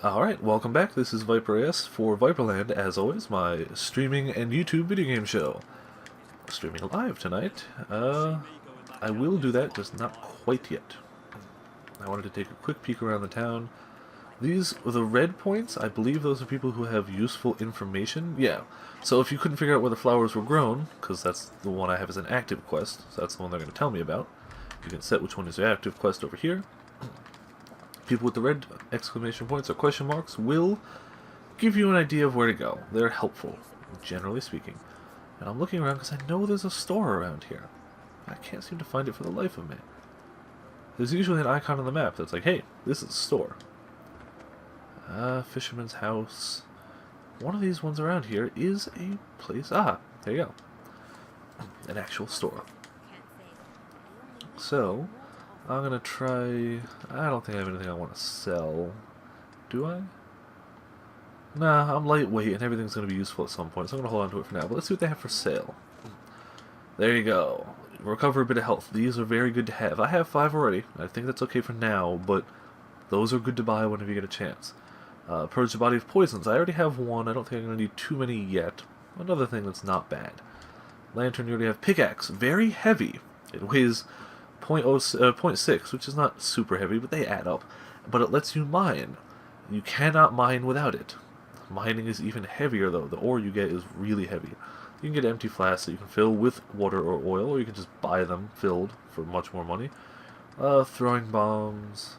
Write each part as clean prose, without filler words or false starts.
Alright, welcome back. This is ViperAS for Viperland, as always, my streaming and YouTube video game show. Streaming live tonight. I will do that, just not quite yet. I wanted to take a quick peek around the town. These, the red points, I believe those are people who have useful information. Yeah, so if you couldn't figure out where the flowers were grown, because that's the one I have as an active quest, so that's the one they're going to tell me about, you can set which one is your active quest over here. People with the red exclamation points or question marks will give you an idea of where to go. They're helpful, generally speaking. And I'm looking around because I know there's a store around here. I can't seem to find it for the life of me. There's usually an icon on the map that's like, hey, this is a store. Fisherman's house. One of these ones around here is a place. Ah, there you go. An actual store. So, I'm gonna try... I don't think I have anything I want to sell. Do I? Nah, I'm lightweight and everything's gonna be useful at some point, so I'm gonna hold on to it for now. But let's see what they have for sale. There you go. Recover a bit of health. These are very good to have. I have 5 already. I think that's okay for now, but those are good to buy whenever you get a chance. Purge the body of poisons. I already have 1. I don't think I'm gonna need too many yet. Another thing that's not bad. Lantern, you already have pickaxe. Very heavy. It weighs 0.6, which is not super heavy, but they add up. But it lets you mine. You cannot mine without it. Mining is even heavier, though. The ore you get is really heavy. You can get empty flasks that you can fill with water or oil, or you can just buy them filled for much more money. Throwing bombs.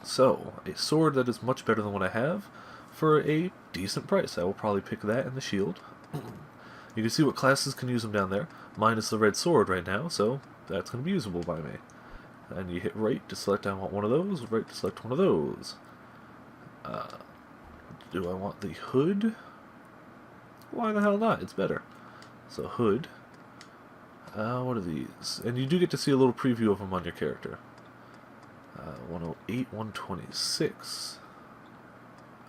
So, a sword that is much better than what I have for a decent price. I will probably pick that and the shield. You can see what classes can use them down there. Mine is the red sword right now, so that's going to be usable by me. And you hit right to select I want one of those, right to select one of those. Do I want the hood? Why the hell not? It's better. So hood. What are these? And you do get to see a little preview of them on your character. 108, 126.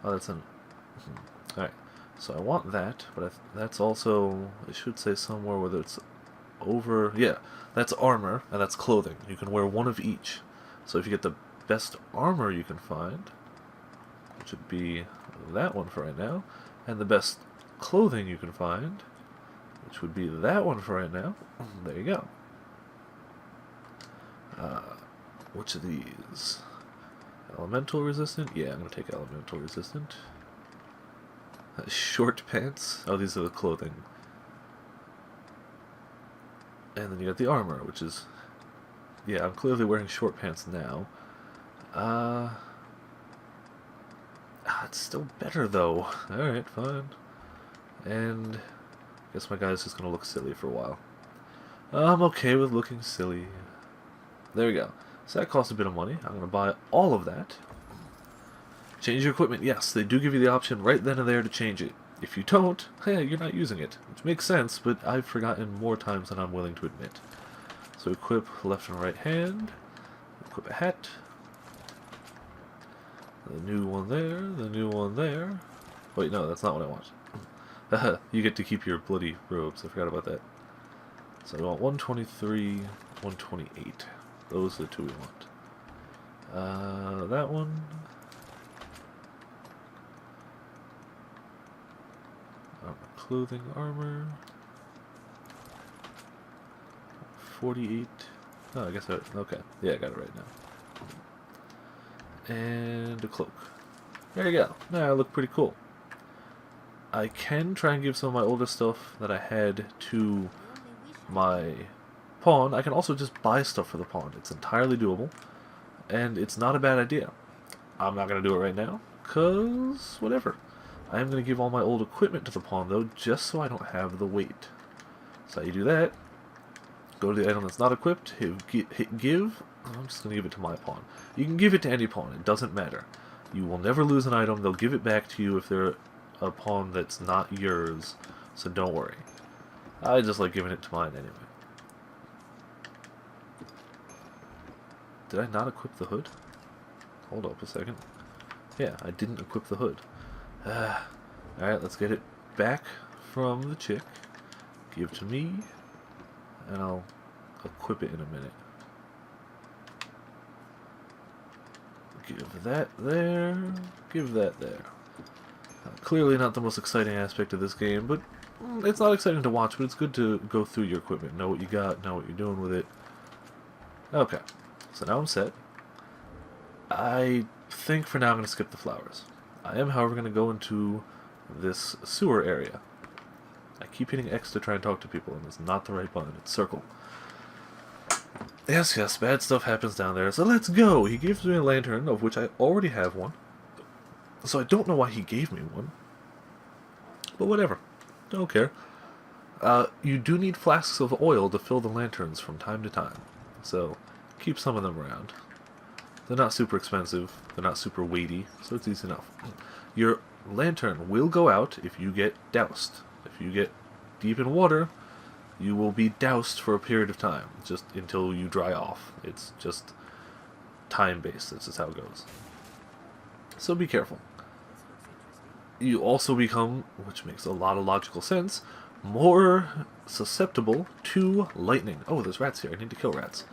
Oh, that's an... Alright. So I want that, but that's also... It should say somewhere whether it's over... Yeah, that's armor, and that's clothing. You can wear one of each. So if you get the best armor you can find, which would be that one for right now, and the best clothing you can find, which would be that one for right now, there you go. Which of these? Elemental resistant? Yeah, I'm going to take elemental resistant. Short pants? Oh, these are the clothing. And then you got the armor, which is... Yeah, I'm clearly wearing short pants now. It's still better, though. Alright, fine. And... I guess my guy's just going to look silly for a while. I'm okay with looking silly. There we go. So that costs a bit of money. I'm going to buy all of that. Change your equipment. Yes, they do give you the option right then and there to change it. If you don't, hey, you're not using it. Which makes sense, but I've forgotten more times than I'm willing to admit. So equip left and right hand. Equip a hat. The new one there. The new one there. Wait, no, that's not what I want. You get to keep your bloody robes. I forgot about that. So we want 123, 128. Those are the 2 we want. That one. Clothing, armor. 48. Oh, I guess okay. Yeah, I got it right now. And a cloak. There you go. Now I look pretty cool. I can try and give some of my older stuff that I had to my pawn. I can also just buy stuff for the pawn. It's entirely doable, and it's not a bad idea. I'm not going to do it right now, because whatever. I am going to give all my old equipment to the pawn, though, just so I don't have the weight. So how you do that, go to the item that's not equipped, hit give. I'm just going to give it to my pawn. You can give it to any pawn, it doesn't matter. You will never lose an item, they'll give it back to you if they're a pawn that's not yours, so don't worry. I just like giving it to mine anyway. Did I not equip the hood? Hold up a second. Yeah, I didn't equip the hood. Alright, let's get it back from the chick. Give to me. And I'll equip it in a minute. Give that there. Give that there. Clearly not the most exciting aspect of this game, but it's not exciting to watch, but it's good to go through your equipment, know what you got, know what you're doing with it. Okay, so now I'm set. I think for now I'm going to skip the flowers. I am, however, going to go into this sewer area. I keep hitting X to try and talk to people, and it's not the right button. It's circle. Yes, yes, bad stuff happens down there, so let's go! He gives me a lantern, of which I already have one. So I don't know why he gave me one. But whatever. Don't care. You do need flasks of oil to fill the lanterns from time to time. So keep some of them around. They're not super expensive. They're not super weighty. So it's easy enough. Your lantern will go out if you get doused. If you get deep in water, you will be doused for a period of time. Just until you dry off. It's just time-based. This is how it goes. So be careful. You also become, which makes a lot of logical sense, more susceptible to lightning. Oh, there's rats here. I need to kill rats.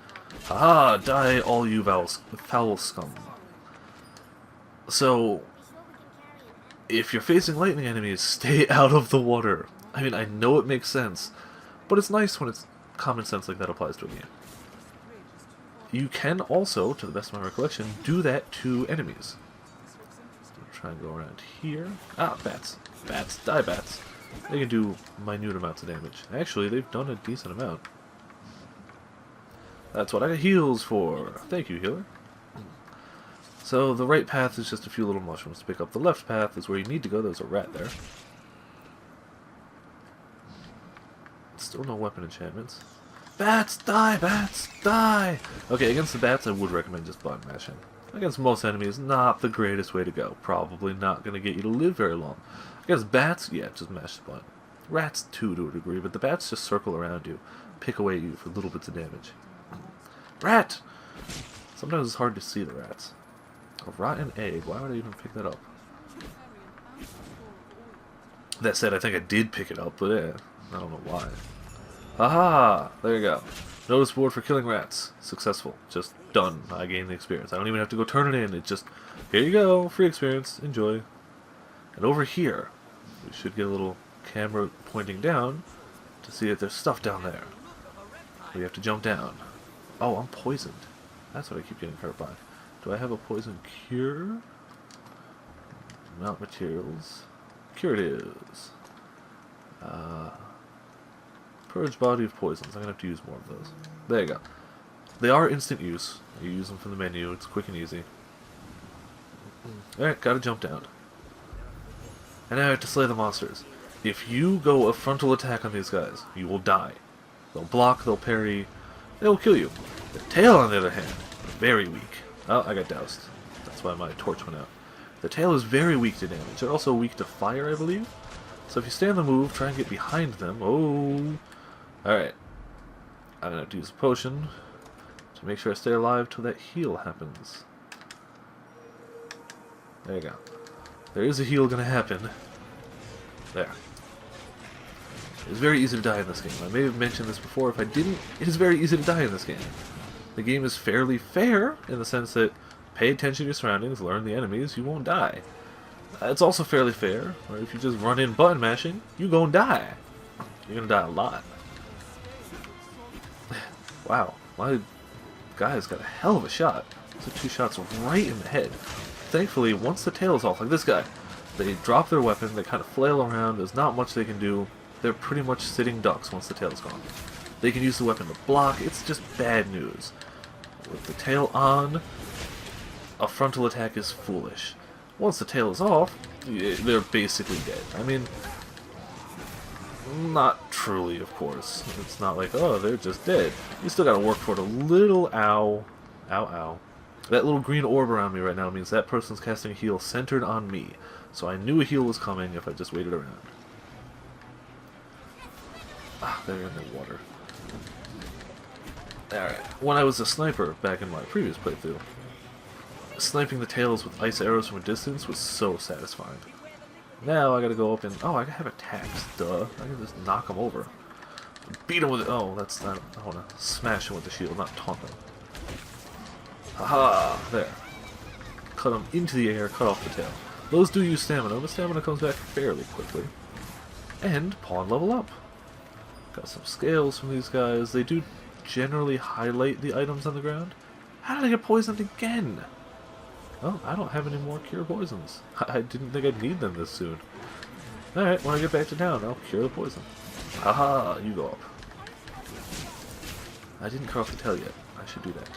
Haha! Die, all you foul scum. So, if you're facing lightning enemies, stay out of the water. I mean, I know it makes sense, but it's nice when it's common sense like that applies to a game. You can also, to the best of my recollection, do that to enemies. Try and go around here. Ah, bats. Bats. Die, bats. They can do minute amounts of damage. Actually, they've done a decent amount. That's what I got heals for. Thank you, healer. So, the right path is just a few little mushrooms to pick up. The left path is where you need to go. There's a rat there. Still no weapon enchantments. Bats, die! Bats, die! Okay, against the bats, I would recommend just button mashing. Against most enemies, not the greatest way to go. Probably not going to get you to live very long. Against bats, yeah, just mash the button. Rats, too, to a degree, but the bats just circle around you, pick away at you for little bits of damage. Rat! Sometimes it's hard to see the rats. A rotten egg, why would I even pick that up? That said, I think I did pick it up, but yeah, I don't know why. Aha! There you go. Notice board for killing rats. Successful. Just done. I gained the experience. I don't even have to go turn it in. It's just, here you go. Free experience. Enjoy. And over here, we should get a little camera pointing down to see if there's stuff down there. We have to jump down. Oh, I'm poisoned. That's what I keep getting hurt by. Do I have a poison cure? Mount materials. Cure it is. Purge body of poisons. I'm going to have to use more of those. There you go. They are instant use. You use them from the menu. It's quick and easy. Alright, gotta jump down. And now I have to slay the monsters. If you go a frontal attack on these guys, you will die. They'll block, they'll parry, they'll kill you. The tail, on the other hand, very weak. Oh, I got doused. That's why my torch went out. The tail is very weak to damage. They're also weak to fire, I believe. So if you stay on the move, try and get behind them. Oh! Alright. I'm gonna have to use a potion to make sure I stay alive till that heal happens. There you go. There is a heal gonna happen. There. It's very easy to die in this game. I may have mentioned this before. If I didn't, it is very easy to die in this game. The game is fairly fair in the sense that pay attention to your surroundings, learn the enemies, you won't die. It's also fairly fair, where if you just run in button mashing, you gonna die. You're gonna die a lot. Wow, my guy's got a hell of a shot. Those are 2 shots right in the head. Thankfully, once the tail is off, like this guy, they drop their weapon, they kind of flail around, there's not much they can do. They're pretty much sitting ducks once the tail's gone. They can use the weapon to block, it's just bad news. With the tail on, a frontal attack is foolish. Once the tail is off, they're basically dead. I mean, not truly, of course. It's not like, oh, they're just dead. You still gotta work for it a little. Ow. Ow, ow. That little green orb around me right now means that person's casting a heal centered on me. So I knew a heal was coming if I just waited around. Ah, they're in the water. Alright. When I was a sniper back in my previous playthrough, sniping the tails with ice arrows from a distance was so satisfying. Now I gotta go up and... oh, I have attacks, duh. I can just knock them over. Beat them with it. Oh, that's not... I wanna smash them with the shield, not taunt them. Haha! There. cut them into the air, cut off the tail. Those do use stamina, but stamina comes back fairly quickly. And pawn level up. Got some scales from these guys. They do generally highlight the items on the ground. How did I get poisoned again? Well, I don't have any more cure poisons. I didn't think I'd need them this soon. Alright, when I get back to town, I'll cure the poison. Haha, you go up. I didn't cut off the tail yet. I should do that.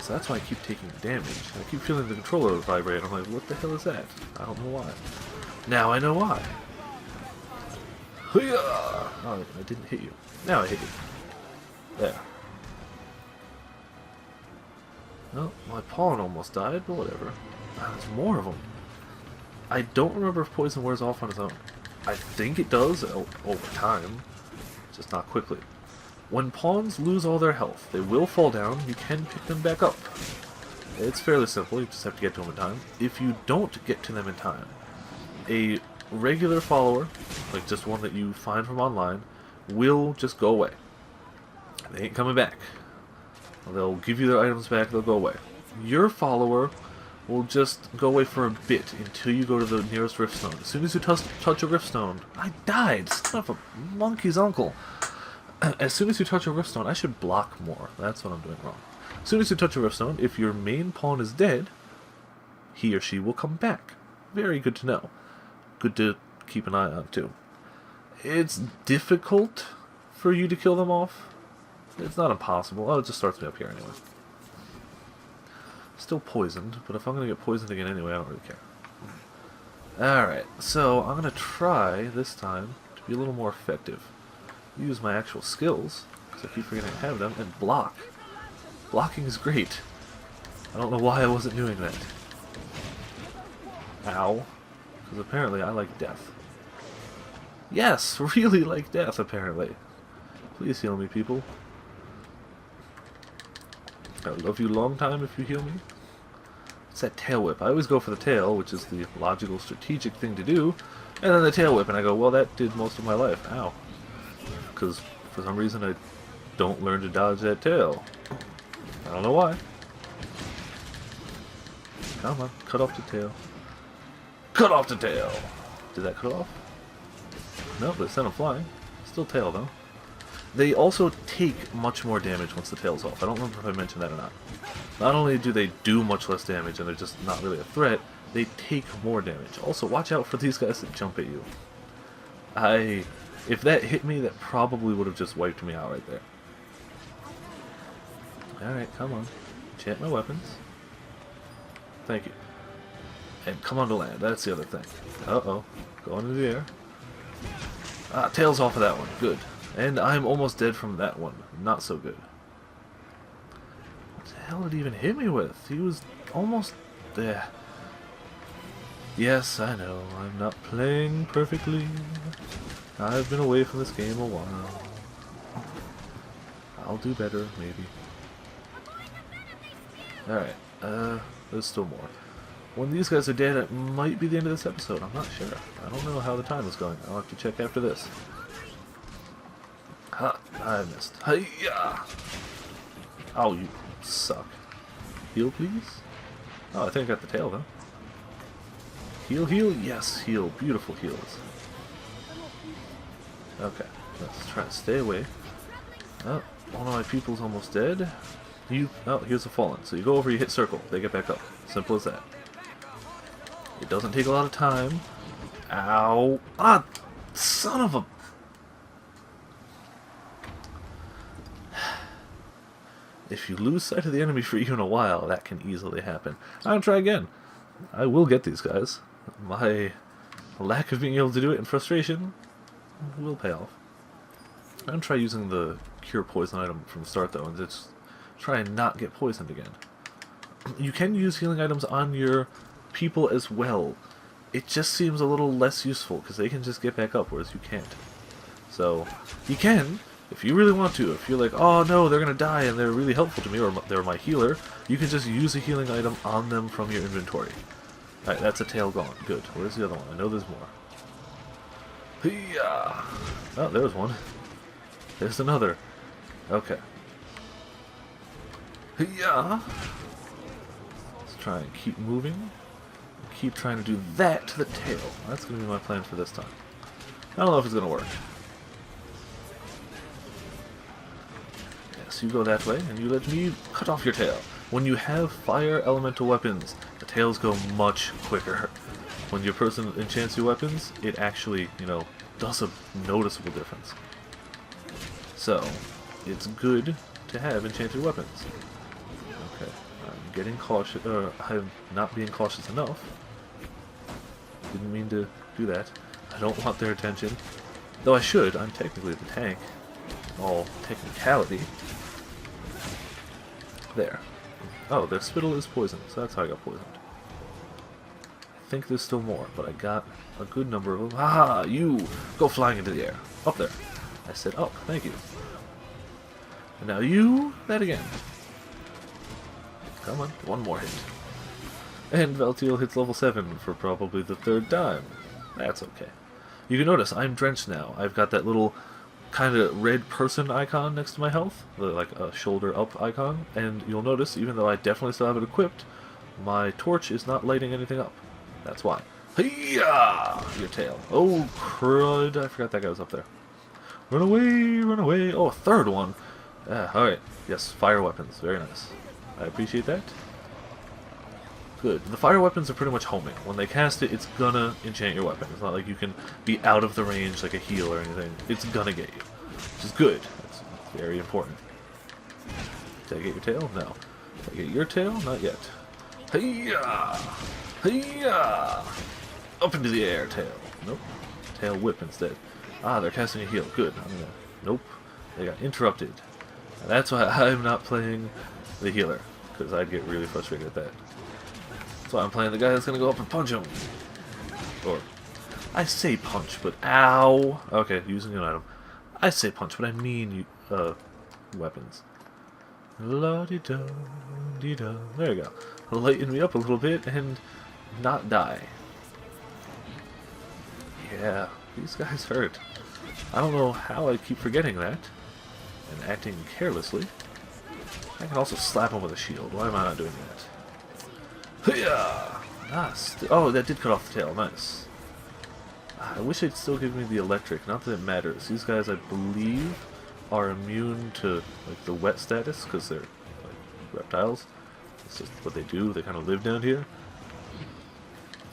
So that's why I keep taking damage. I keep feeling the controller vibrate. I'm like, what the hell is that? I don't know why. Now I know why. Oh, I didn't hit you. Now I hit you. There. Well, my pawn almost died, but whatever. There's more of them. I don't remember if poison wears off on its own. I think it does over time, just not quickly. When pawns lose all their health, they will fall down. You can pick them back up. It's fairly simple. You just have to get to them in time. If you don't get to them in time, a regular follower, like just one that you find from online, will just go away. They ain't coming back. They'll give you their items back, they'll go away. Your follower will just go away for a bit until you go to the nearest rift stone. As soon as you touch a rift stone... I died! Son of a monkey's uncle! As soon as you touch a rift stone, I should block more. That's what I'm doing wrong. As soon as you touch a rift stone, if your main pawn is dead, he or she will come back. Very good to know. Good to keep an eye on, too. It's difficult for you to kill them off. It's not impossible. Oh, it just starts me up here anyway. Still poisoned, but if I'm going to get poisoned again anyway, I don't really care. Alright, so I'm going to try this time to be a little more effective. Use my actual skills, because I keep forgetting to have them, and block. Blocking is great. I don't know why I wasn't doing that. Ow. Because apparently I like death. Yes, really like death, apparently. Please heal me, people. I'll love you long time if you heal me. It's that tail whip. I always go for the tail, which is the logical, strategic thing to do, and then the tail whip, and I go, well, that did most of my life. Ow. Because for some reason I don't learn to dodge that tail. I don't know why. Come on, cut off the tail. Cut off the tail! Did that cut off? No, but it sent him flying. Still tail, though. They also take much more damage once the tail's off. I don't remember if I mentioned that or not. Not only do they do much less damage and they're just not really a threat, they take more damage. Also, watch out for these guys that jump at you. If that hit me, that probably would have just wiped me out right there. Alright, come on. Enchant my weapons. Thank you. And come on to land. That's the other thing. Uh-oh. Going into the air. Ah, tail's off of that one. Good. And I'm almost dead from that one. Not so good. What the hell did he even hit me with? He was almost there. Yes, I know. I'm not playing perfectly. I've been away from this game a while. I'll do better, maybe. Alright, there's still more. When these guys are dead, it might be the end of this episode. I'm not sure. I don't know how the time is going. I'll have to check after this. Ha! I missed. Hi-ya! Oh, you suck. Heal, please? Oh, I think I got the tail, though. Heal, heal? Yes, heal. Beautiful heals. Okay, let's try to stay away. Oh, one of my people's almost dead. Oh, here's a fallen. So you go over, you hit circle. They get back up. Simple as that. It doesn't take a lot of time. Ow! Ah! Son of a... If you lose sight of the enemy for even a while, that can easily happen. I'll try again. I will get these guys. My lack of being able to do it in frustration will pay off. I'm going to try using the cure poison item from the start, though, and just try and not get poisoned again. You can use healing items on your people as well. It just seems a little less useful, because they can just get back up, whereas you can't. So, you can, if you really want to. If you're like, oh no, they're going to die, and they're really helpful to me, or they're my healer, you can just use a healing item on them from your inventory. Alright, that's a tail gone. Good. Where's the other one? I know there's more. Hiya! Oh, there's one. There's another. Okay. Hiya! Let's try and keep moving. Keep trying to do that to the tail. That's going to be my plan for this time. I don't know if it's going to work. Yes, you go that way, and you let me cut off your tail. When you have fire elemental weapons, the tails go much quicker. When your person enchants your weapons, it actually, you know, does a noticeable difference. So, it's good to have enchanted weapons. Okay, I'm getting cautious, I'm not being cautious enough. Didn't mean to do that. I don't want their attention. Though I should, I'm technically the tank. All technicality. There. Oh, their spittle is poisoned, so that's how I got poisoned. I think there's still more, but I got a good number of them. Ah, you! Go flying into the air. Up there. I said up, thank you. And now you, that again. Come on, one more hit. And Valtiel hits level 7 for probably the 3rd time. That's okay. You can notice I'm drenched now. I've got that little kind of red person icon next to my health, like a shoulder up icon, and you'll notice, even though I definitely still have it equipped, my torch is not lighting anything up. That's why. Hiya! Your tail. Oh, crud. I forgot that guy was up there. Run away, run away. Oh, a 3rd one. Alright. Yes, fire weapons. Very nice. I appreciate that. Good. The fire weapons are pretty much homing. When they cast it, it's gonna enchant your weapon. It's not like you can be out of the range like a heal or anything. It's gonna get you. Which is good. That's very important. Did I get your tail? No. Did I get your tail? Not yet. Hiya! Hiya! Up into the air, tail. Nope. Tail whip instead. Ah, they're casting a heal. Good. I'm gonna... Nope. They got interrupted. And that's why I'm not playing the healer. Because I'd get really frustrated at that. So I'm playing the guy that's gonna go up and punch him. Or, I say punch, but ow. Okay, using an item. I say punch, but I mean weapons. La-di-da, di-da. There you go. Lighten me up a little bit and not die. Yeah, these guys hurt. I don't know how I keep forgetting that and acting carelessly. I can also slap him with a shield. Why am I not doing that? Hiya! Nice. Oh, that did cut off the tail. Nice. I wish they'd still give me the electric. Not that it matters. These guys, I believe, are immune to like the wet status because they're like reptiles. It's just what they do. They kind of live down here.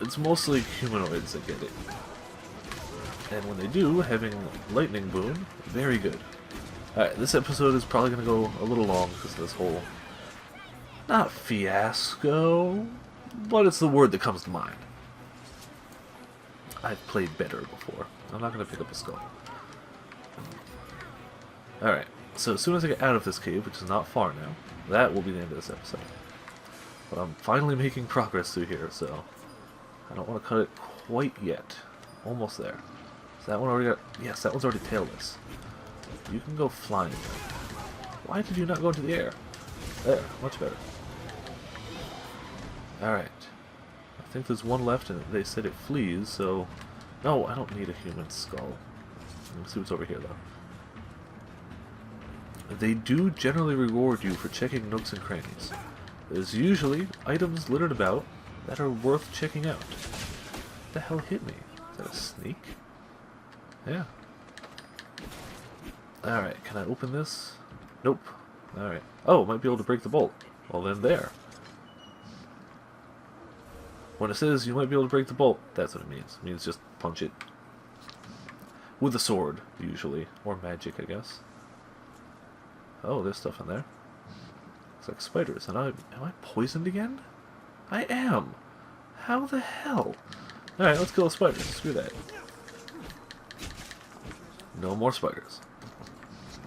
It's mostly humanoids that get it. And when they do, having lightning boon, very good. Alright, this episode is probably going to go a little long because of this whole... Not fiasco, but it's the word that comes to mind. I've played better before. I'm not going to pick up a skull. Alright, so as soon as I get out of this cave, which is not far now, that will be the end of this episode. But I'm finally making progress through here, so I don't want to cut it quite yet. Almost there. Is that one already got... Yes, that one's already tailless. You can go flying. Why did you not go into the air? There, much better. Alright. I think there's one left, and they said it flees, so... No, I don't need a human skull. Let's see what's over here, though. They do generally reward you for checking nooks and crannies. There's usually items littered about that are worth checking out. What the hell hit me? Is that a sneak? Yeah. Alright, can I open this? Nope. Alright. Oh, might be able to break the bolt. Well then there. When it says you might be able to break the bolt, that's what it means. It means just punch it. With a sword, usually. Or magic, I guess. Oh, there's stuff in there. Looks like spiders. And am I poisoned again? I am! How the hell? Alright, let's kill the spiders. Screw that. No more spiders.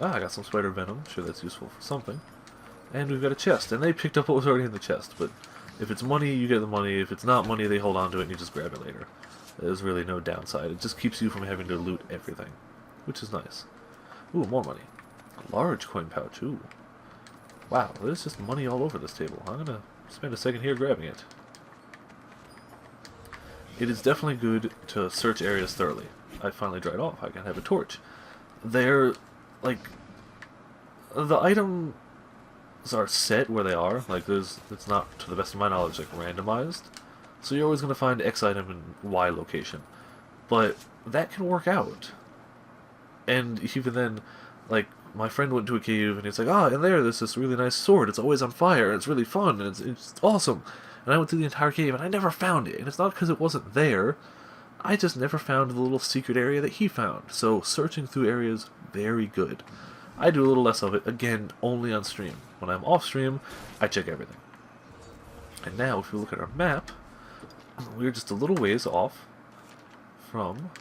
Ah, I got some spider venom. Sure, that's useful for something. And we've got a chest. And they picked up what was already in the chest. But if it's money, you get the money. If it's not money, they hold on to it and you just grab it later. There's really no downside. It just keeps you from having to loot everything. Which is nice. Ooh, more money. A large coin pouch. Ooh. Wow, there's just money all over this table. I'm gonna spend a second here grabbing it. It is definitely good to search areas thoroughly. I finally dried off. I can have a torch. They're, like, the item are set where they are. Like, it's not, to the best of my knowledge, like, randomized. So you're always going to find X item in Y location. But that can work out. And even then, like, my friend went to a cave, and he's like, in there's this really nice sword. It's always on fire, and it's really fun, and it's awesome. And I went through the entire cave, and I never found it. And it's not because it wasn't there. I just never found the little secret area that he found. So searching through areas, very good. I do a little less of it, again, only on stream. When I'm off stream, I check everything. And now, if we look at our map, we're just a little ways off from...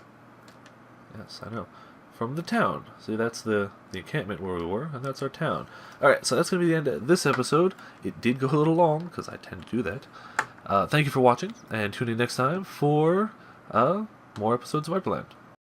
Yes, I know. From the town. See, that's the encampment where we were, and that's our town. Alright, so that's going to be the end of this episode. It did go a little long, because I tend to do that. Thank you for watching, and tune in next time for more episodes of Viperland.